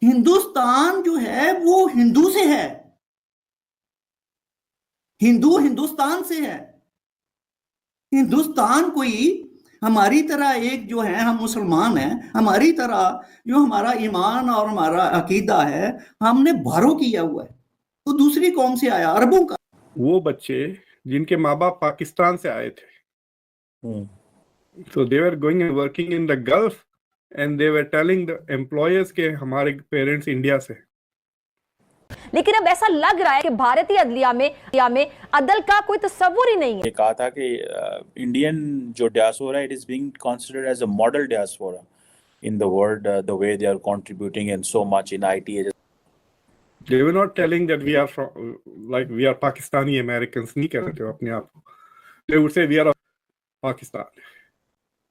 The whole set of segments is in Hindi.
हिंदुस्तान जो है वो हिंदू से है, हिंदू हिंदुस्तान से है। हिंदुस्तान कोई हमारी तरह एक जो है, हम मुसलमान हैं, हमारी तरह जो हमारा ईमान और हमारा अकीदा है हमने बारो किया हुआ है। तो दूसरी कौम से आया, अरबों का। वो बच्चे जिनके माँ बाप पाकिस्तान से आए थे, so they were going and working in the Gulf and they were telling the employers के हमारे पेरेंट्स इंडिया से। लेकिन अब ऐसा लग रहा है कि भारतीय अदलिया में अदल का कोई तस्वुर ही नहीं है। कहा था कि इंडियन जो diaspora it is being considered as a model diaspora in the world, the way they are contributing in so much in IT. They were not telling that we are from, like we are Pakistani Americans, नहीं कह रहे थे अपने आप को। They would say we are of Pakistan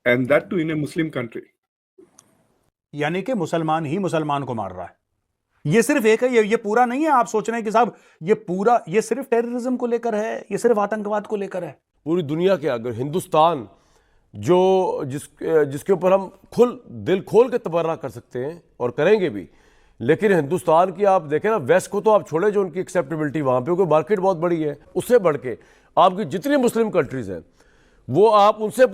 and that too in a Muslim country। यानी कि मुसलमान ही मुसलमान को मार रहा है। ये सिर्फ एक है, ये पूरा नहीं है। आप सोच रहे हैं कि साहब ये सिर्फ टेररिज्म को लेकर है, ये सिर्फ आतंकवाद को लेकर है। पूरी दुनिया के अगर हिंदुस्तान जिसके ऊपर हम दिल खोल के तबर्रा कर सकते हैं और करेंगे भी, लेकिन हिंदुस्तान की आप देखें ना, वेस्ट को तो आप छोड़े, जो उनकी एक्सेप्टेबिलिटी वहां पे, क्योंकि मार्केट बहुत बड़ी है, उससे बढ़ के आपकी जितनी मुस्लिम कंट्रीज हैं वो आप उनसे।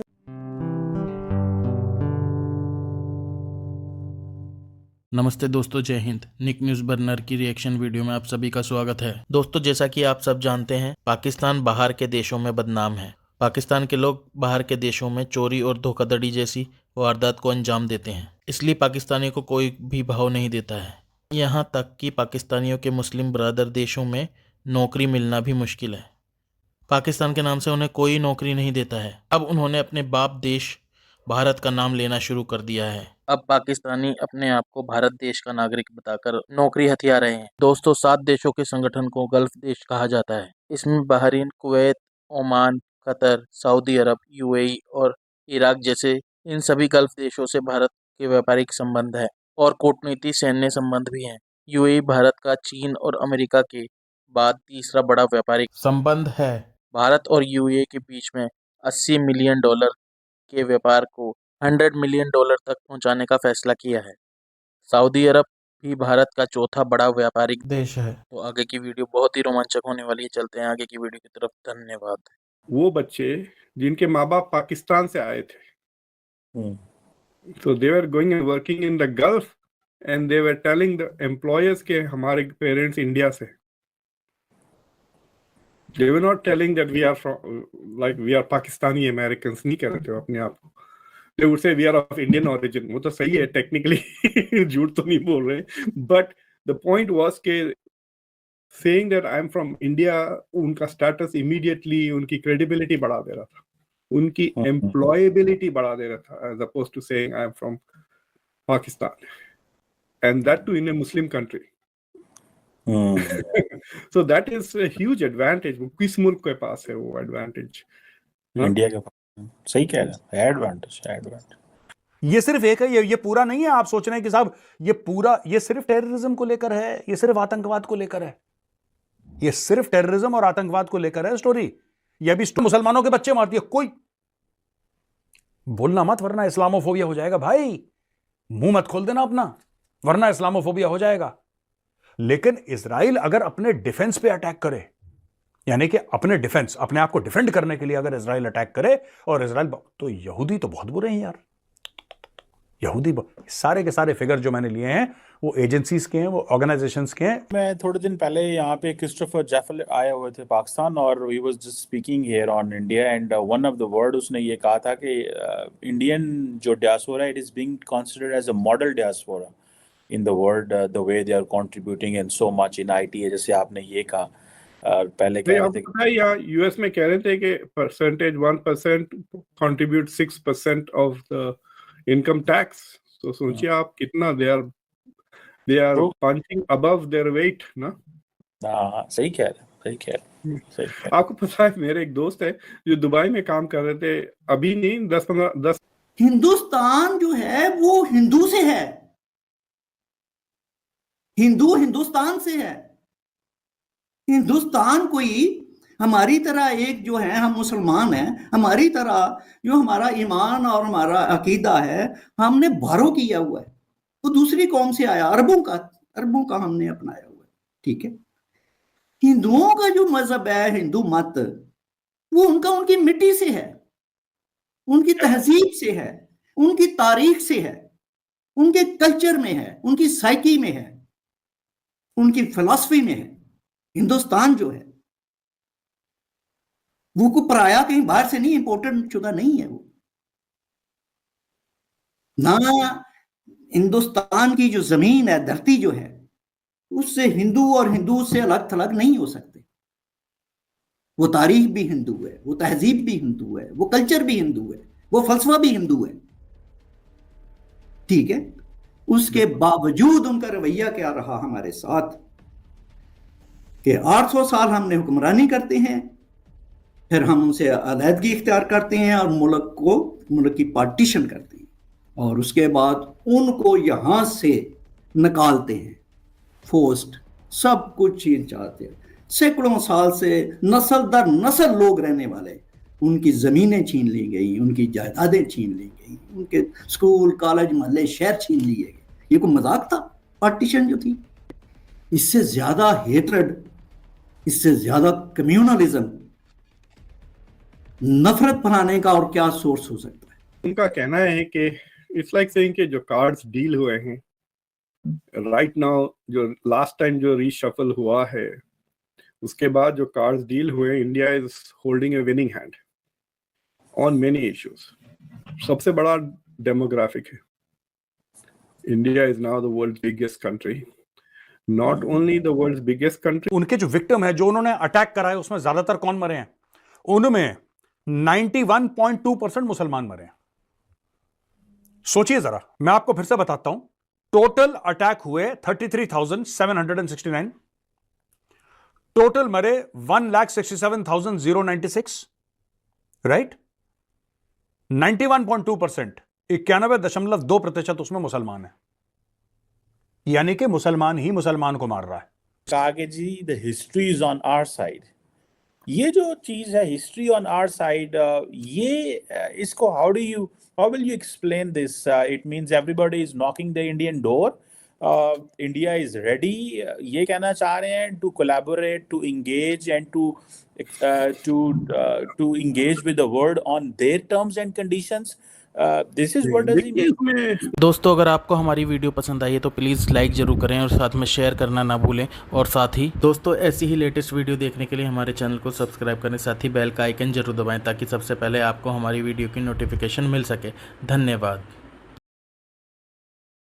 नमस्ते दोस्तों, जय हिंद। निक न्यूज़ बर्नर की रिएक्शन वीडियो में आप सभी का स्वागत है। दोस्तों, जैसा कि आप सब जानते हैं, पाकिस्तान बाहर के देशों में बदनाम है। पाकिस्तान के लोग बाहर के देशों में चोरी और धोखाधड़ी जैसी वारदात को अंजाम देते हैं, इसलिए पाकिस्तानियों को कोई भी भाव नहीं देता है। यहाँ तक कि पाकिस्तानियों के मुस्लिम ब्रदर देशों में नौकरी मिलना भी मुश्किल है। पाकिस्तान के नाम से उन्हें कोई नौकरी नहीं देता है। अब उन्होंने अपने बाप देश भारत का नाम लेना शुरू कर दिया है। अब पाकिस्तानी अपने आप को भारत देश का नागरिक बताकर नौकरी हथिया रहे हैं। दोस्तों, 7 देशों के संगठन को गल्फ देश कहा जाता है। इसमें Bahrain, Kuwait, Oman, Qatar, Saudi Arabia, UAE और इराक जैसे इन सभी गल्फ देशों से भारत के व्यापारिक संबंध है और कूटनीति सैन्य संबंध भी हैं। यूएई भारत का चीन और अमेरिका के बाद तीसरा बड़ा व्यापारिक संबंध है। भारत और यूएई के बीच में $80 मिलियन के व्यापार को $100 मिलियन तक पहुंचाने का फैसला किया है। सऊदी अरब भी भारत का चौथा बड़ा व्यापारिक देश है। तो आगे की वीडियो बहुत ही रोमांचक होने वाली है। चलते हैं आगे की वीडियो की तरफ। धन्यवाद। वो बच्चे जिनके माँ बाप पाकिस्तान से आए थे, so they were going and working in the Gulf and they were telling the employers के हमारे पेरेंट्स इंडिया से। They were not telling that we are from, like we are Pakistani Americans, नहीं कह रहे थे अपने आप को। They would say we are of Indian origin। वो तो सही है technically, झूठ तो नहीं बोल रहे, but the point was कि saying that I am from India उनका status immediately उनकी credibility बढ़ा दे रहा था, उनकी employability बढ़ा दे रहा था, as opposed to saying I am from Pakistan and that too in a Muslim country। So that is a huge advantage। वो किस मुल्क के पास है वो advantage? इंडिया के पास। सही कह रहे हैं, एडवांटेज। ये सिर्फ एक है, ये पूरा नहीं है। आप सोच रहे हैं कि साहब ये सिर्फ टेररिज्म को लेकर है, ये सिर्फ आतंकवाद को लेकर है। ये सिर्फ टेररिज्म और आतंकवाद को लेकर है स्टोरी। ये भी मुसलमानों के बच्चे मारती है कोई। बोलना मत, वरना इस्लामोफोबिया हो जाएगा भाई। मुंह मत खोल देना अपना, वरना इस्लामोफोबिया हो जाएगा। लेकिन इजराइल अगर अपने डिफेंस पे अटैक करे, यानी कि अपने आप को डिफेंड करने के लिए अगर इजराइल अटैक करे, और इजराइल, तो यहूदी तो बहुत बुरे हैं यार। यहूदी सारे के सारे फिगर जो मैंने लिए हैं वो एजेंसीज के हैं, वो ऑर्गेनाइजेशंस के हैं। मैं थोड़े दिन पहले यहाँ पे क्रिस्टोफर जेफल आए हुए थे पाकिस्तान, और he was just speaking here on India and one of the word उसने ये कहा था कि इंडियन जो diaspora it is being considered as a model diaspora in the world, the way they are contributing in so much in IT. जैसे आपने ये कहा पहले कह रहे थे या यूएस में कह रहे थे कि percentage 1% contribute 6% of the income tax. तो सोचिए आप कितना they are punching above their weight ना। हाँ, सही कह रहे। आपको पता है, मेरे एक दोस्त है जो दुबई में काम कर रहे थे, अभी नहीं 10 हिंदुस्तान जो है वो हिंदू से है, हिंदू हिंदुस्तान से है। हिंदुस्तान कोई हमारी तरह एक जो है, हम मुसलमान हैं, हमारी तरह जो हमारा ईमान और हमारा अकीदा है हमने बारो किया हुआ है। वो दूसरी कौम से आया, अरबों का हमने अपनाया हुआ है, ठीक है। हिंदुओं का जो मजहब है, हिंदू मत, वो उनकी मिट्टी से है, उनकी तहजीब से है, उनकी तारीख से है, उनके कल्चर में है, उनकी साइकी में है, उनकी फिलॉसफी में है। हिंदुस्तान जो है वो को पराया कहीं बाहर से नहीं, इंपोर्टेड शुदा नहीं है वो ना। हिंदुस्तान की जो जमीन है, धरती जो है, उससे हिंदू और हिंदू से अलग थलग नहीं हो सकते। वो तारीख भी हिंदू है, वो तहजीब भी हिंदू है, वो कल्चर भी हिंदू है, वो फलसफा भी हिंदू है, ठीक है। उसके बावजूद उनका रवैया क्या रहा हमारे साथ कि 800 साल हमने हुक्मरानी करते हैं, फिर हम उनसे अलहदगी इख्तियार करते हैं और मुल्क की पार्टीशन करते हैं, और उसके बाद उनको यहां से निकालते हैं, फोर्स्ड, सब कुछ छीन चाहते हैं। सैकड़ों साल से नस्ल दर नस्ल लोग रहने वाले, उनकी ज़मीनें छीन ली गई, उनकी जायदादें छीन ली गई, उनके स्कूल, कॉलेज, मोहल्ले, शहर छीन लिए गए। ये कोई मजाक था पार्टीशन जो थी? इससे ज़्यादा हेट्रेड, इससे ज़्यादा कम्युनलिज्म, नफरत फैलाने का और क्या सोर्स हो सकता है? उनका कहना है कि इट्स लाइक सेइंग कि जो कार्ड्स डील हुए हैं राइट नाउ, जो लास्ट टाइम जो रीशफल हुआ है, उसके बाद जो कार्ड्स डील हुए, India is holding a winning hand on many issues. सबसे बड़ा डेमोग्राफिक है। India is now the world's biggest country, not only the world's biggest country. उनके जो विक्टिम है, जो उन्होंने अटैक करा है, उसमें ज्यादातर कौन मरे हैं? उनमें 91.2% मुसलमान मरे हैं। सोचिए जरा, मैं आपको फिर से बताता हूं। टोटल अटैक हुए 33,769, टोटल मरे 1,67,096, राइट। 91.2%, 91.2% उसमें मुसलमान है, यानी कि मुसलमान ही मुसलमान को मार रहा है। कहा कि जी the history is on our side. ये जो चीज है हिस्ट्री ऑन आवर साइड, ये इसको how will you explain this? It means everybody is knocking the Indian door, India is ready, ये कहना चाह रहे हैं, to collaborate, to engage and to engage with the world on their terms and conditions. This is what does he mean? दोस्तों, अगर आपको हमारी वीडियो पसंद आई है तो प्लीज़ लाइक ज़रूर करें और साथ में शेयर करना ना भूलें। और साथ ही दोस्तों, ऐसी ही लेटेस्ट वीडियो देखने के लिए हमारे चैनल को सब्सक्राइब करें, साथ ही बेल का आइकन जरूर दबाएं ताकि सबसे पहले आपको हमारी वीडियो की नोटिफिकेशन मिल सके। धन्यवाद।